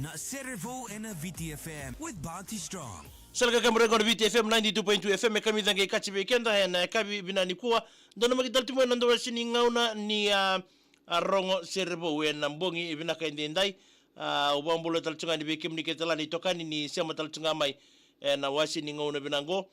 na Serevou and VTFM with Bounty Strong. Salaga kamera ngor VTFM 92.2 FM kami dhange kachi weekenda na kabi binani kuwa ndono magitalti mwe ndo wasini ngauna ni rongo Serevou na mbongi ibinaka indendai ubambulo talchunga ni bekim ni ketala ni tokani ni sema talchunga mai na wasini ngauna binango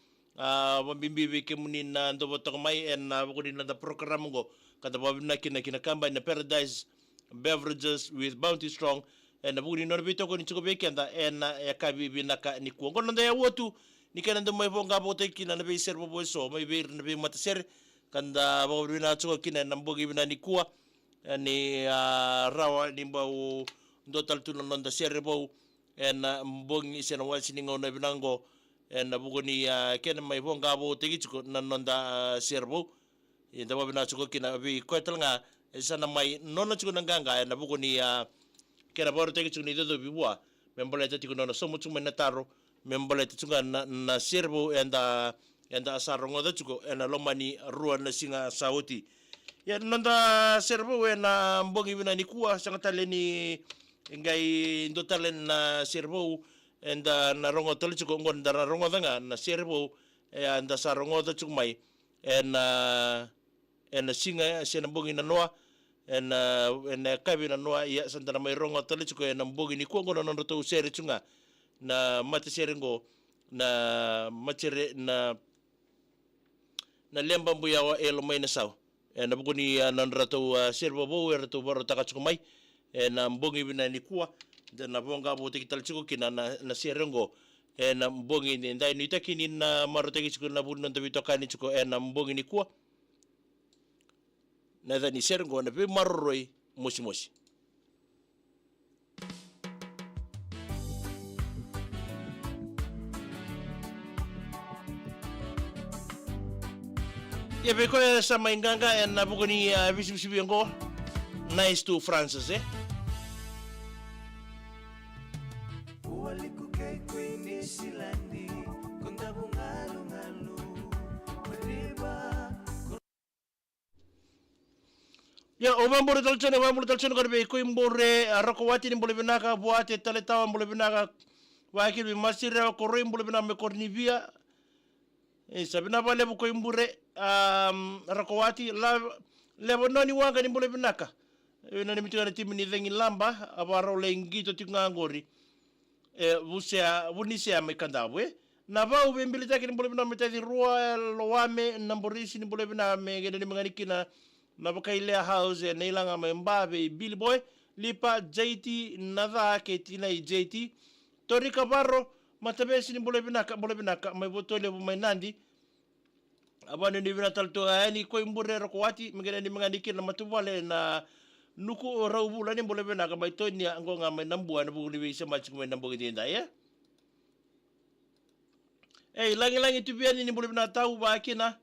wambimbi bekim ni na ndo botomai na bukuni na parokaramu ngo kada babina kina kamba na Paradise Beverages with Bounty Strong na bukuni no vei-tokoni chiko weekenda na kabi binaka ni kuwa ngono ndo ya wotu ni kana ndo mai bonga bote kina na Serevou so mai na vei-matasere kanda babina chiko kina na mbongi binani kuwa ni rawa ni mbau ndo taltuna nonda Serevou na mbongi isena wasini ngona binango na bugoni kena mai bonga bo tegichiko na nonda Serevou inda babina chiko kina bi kwetalnga sana mai nona chiko nganga na bugoni kena boro tegichiko ni dodo bibwa membola tiko nona somo chuma na taro membola tsunga na Serevou enda asarongo da chiko na lomani rua na singa sauti ya nonda Serevou na mbongi bina ni kuwa sangatale ni ngai ndotale na Serevou enda na rongo tole chiko ngon da rongo danga na Serevou enda sa rongo da chiko mai en singa sena mbongi na noa en kabi na noa ya santana mai rongo tole chiko en mbongi ni kuwa ngono ndo to sere chunga na matasere ngo na machere na lemba mbuya wa elo mai na sao na buguni na rato Serevou rato baro takachiko mai na mbongi bina ni kuwa na bonga bo tikital chiko kina na serengo na mbongi ni ndai ni takini na maroteki chiko na buno ndo vei-tokoni chiko na mbongi ni kuwa na dhani serengo na be maroroi mosi ya be ko sama inganga na buguni bisi ngo nice to Francis ya obambore talchone karbe ko imbore rakowati ni mbole binaka boate taletawa mbole binaka wakil masira ko ro mbole binaka me cornivia sabina bale ko imbure rakowati la lebononi wanga ni mbole binaka na ni mitigana timini dhengi lamba abaro lengito tingangori bunisia mekandabwe na ba ubembili take ni mbole binaka metadi rua loame namborisi ni mbole binaka me gede ni manganikina na bakaile house na ilanga membabe Billy Boy lipa JT nada ke tina JT torika barro matabesi ni mbole binaka mai botole mai nandi abane ni bina talto ani ko imbure rakowati mengene ni mangandiki na matubale na nuku raubula ni mbole binaka mai tonia ngonga mai nambua na buguni bisa machi mai nambo gidenda ya langi tubiani ni mbole binaka tau ba kina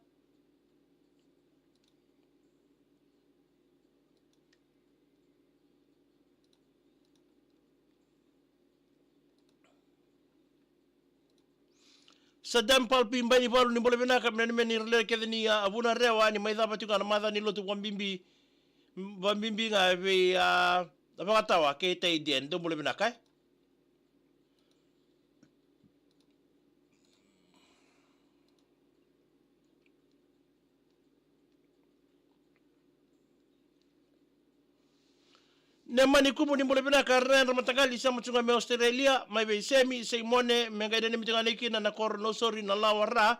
Sadam palpi mbani baru ni mbole binaka meni rele kedeni abuna rewa ni maidha tuka na madha ni lotu wambimbi nga be abatawa ke taiden ndo mbole binaka Nemani kubu ni mbole binaka renda matagali sama chunga me Australia mai be semi Simone mengaida ni mitangani kina na kornosori na lawara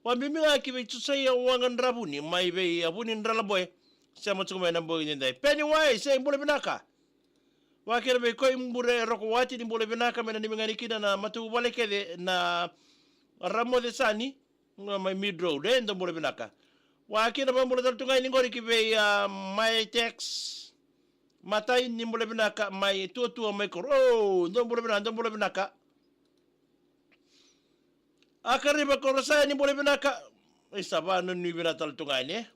wambimia kibe tusaya wangan rabuni mai be abuni ndralaboy sama chunga me nambogi ndai Pennywise say mbole binaka wakira be ko imbure rakowati ni mbole binaka mena ni mengani kina na matu wale kede na ramo de sani mai midro de ndo mbole binaka wakira be mbole taltunga ni ngori kibe my text matai ni mbole binaka mai tua mai koro ndo mbole binaka akariba korosaya ni mbole binaka isabano ni bina taltunga ni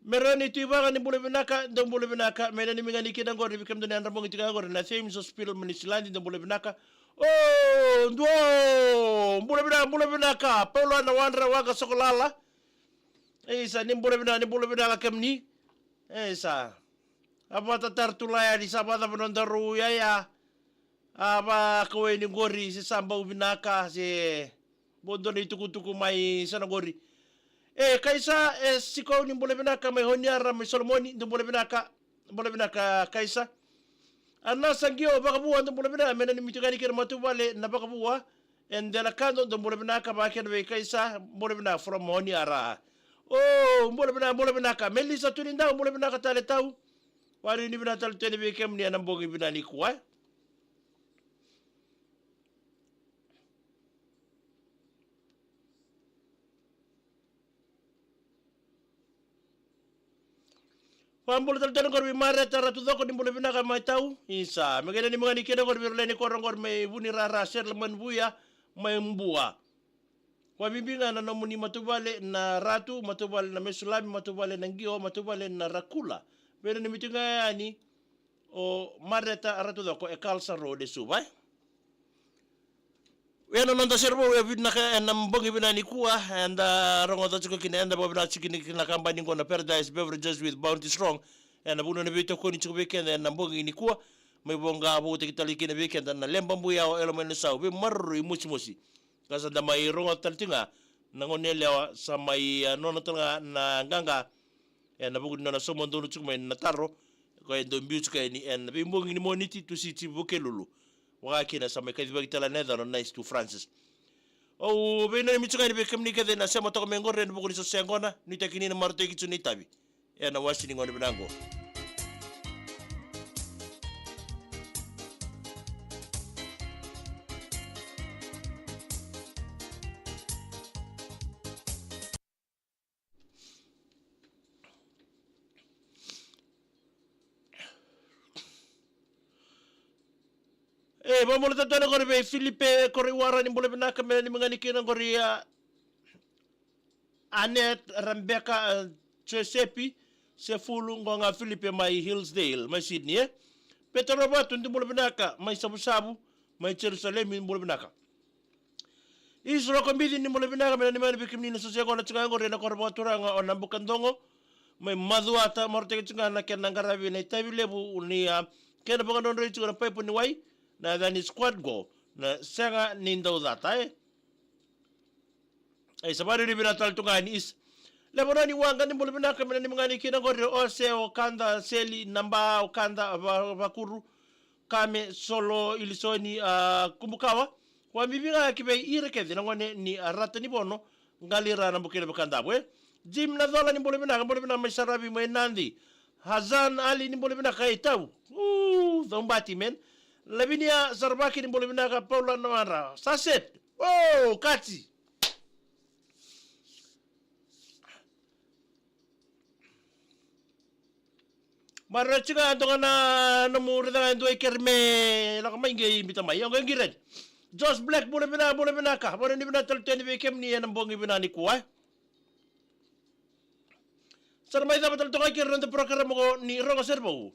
merani tuibaga ni mbole binaka ndo mbole binaka mena ni mingani kida ngori bikam ndo nandra bongi tiga ngori na same so spill municipality ndo mbole binaka ndo mbole binaka paulo na wandra waga sokolala isa ni mbole binaka kem ni Esa. Apa tatartulaya di sabata penontaru ya. Apa kowe ni gori si samba ubinaka si bondo ni tuku-tuku mai sana gori. Kaisa si kau ni boleh binaka mai honiara mai solomoni ni boleh binaka kaisa. Ana sangio baka buwa ni boleh binaka mena ni mitugani kira matu bale na baka buwa. And dela kando ni boleh binaka baka ni kaisa boleh binaka from honiara. Oh, boleh binaka. Melisa tuninda boleh binaka tale tau. Wari ni binaka tale tene bekem ni anambongi binani kuwa. Pambul tal gor bi mare tara tu doko ni boleh binaka mai tau. Isa, megena ni mangani kena gor bi leni korong gor mai buni rara ser leman buya mai mbua. Kwa bibinga na nomuni matubale na ratu, matubale na mesulami, matubale na ngio, matubale na rakula. Pero ni mitunga yani o mareta ratu doko e kalsa ro de subai. Wena nanda Serevou ya binaka na mbongi binani kuwa and rongo tatsuko kina enda babina chikini kina kabani kona Paradise Beverages with Bounty Strong and abuno na vei-tokoni chiko weekend na mbongi ni kuwa may bonga abu tikitali kina weekend na lemba mbuya o elemen sao be marru imuchi kasa da may rongo taltinga nangonelewa sa may nono tanga na nganga and abugo na somo ndono chiko may nataro ko endo music ni and be mbongi ni moniti to siti bukelulu wakina sa may kadibag tala nether on nice to Francis. Oh, bena mitsuka ni bekem ni kade na sema toko mengore ni bukuri so sengona ni takini na marto kitsu ni tabi. Ya na wasi ni ngone benango. Mamula tatana kore be Filipe kore wara ni boleh benaka me ni mangani kina kore Anet Rebecca Giuseppe Sefulu ngonga Filipe mai Hillsdale mai Sydney Peter Roberto ni boleh benaka mai sabu-sabu mai Jerusalem ni boleh benaka Isro kombidi ni boleh benaka me ni mangani bikim ni sosial kona tsunga kore na kore baturanga ona bukandongo mai maduata morte tsunga na kena ngarabi na tabilebu ni kena bukandongo tsunga na pepo ni wai na dani squad go na senga nindo data sabari ni binatal tungani is lebona ni wanga ni boleh binaka ni mangani kina gore ose o kanda seli namba o kanda bakuru kame solo ilisoni kumbukawa kwa mibinga kibe ireke na ngone ni rata ni bono ngalira na bukele bakanda bwe jim na dola ni boleh binaka mai sarabi mai nandi Hazan Ali ni boleh binaka itau zombati men Lavinia Zarbaki ni boleh binaka Paula Noara. Saset. Oh, kati. Mara chika antonga na nomor da ando ikerme la kamainge bitamai. Yang ngiret. Josh Black boleh binaka. Boleh ni binaka teni bekem ni en bongi binani kuai. Sarmai da batal tonga iker ronde parokaramu ni rongo Serevou.